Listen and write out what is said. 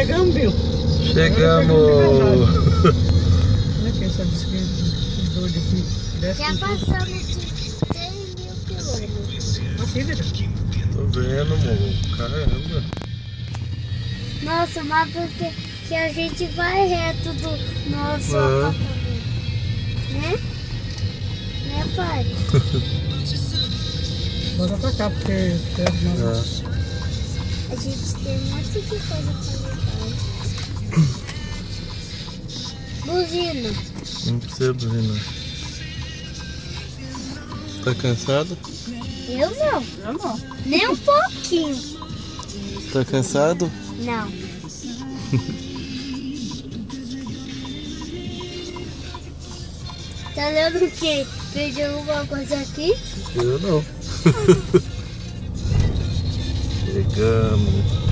Chegamos, Bill. Chegamos. Olha aqui essa bicicleta, esses dois aqui. Já passamos de 100 mil quilômetros. Aqui, Vitor. Tô vendo, amor. Caramba. Nossa, mas porque que a gente vai reto do nosso apartamento, né? Né, pai? Bora pra cá, porque perto de nós. A gente tem um monte de coisa pra levar. Buzina. Não precisa buzinar. Tá cansado? Eu não. Eu não. Nem um pouquinho. Tá cansado? Não. Tá lendo o quê? Perdeu alguma coisa aqui? Eu não. Chegamos.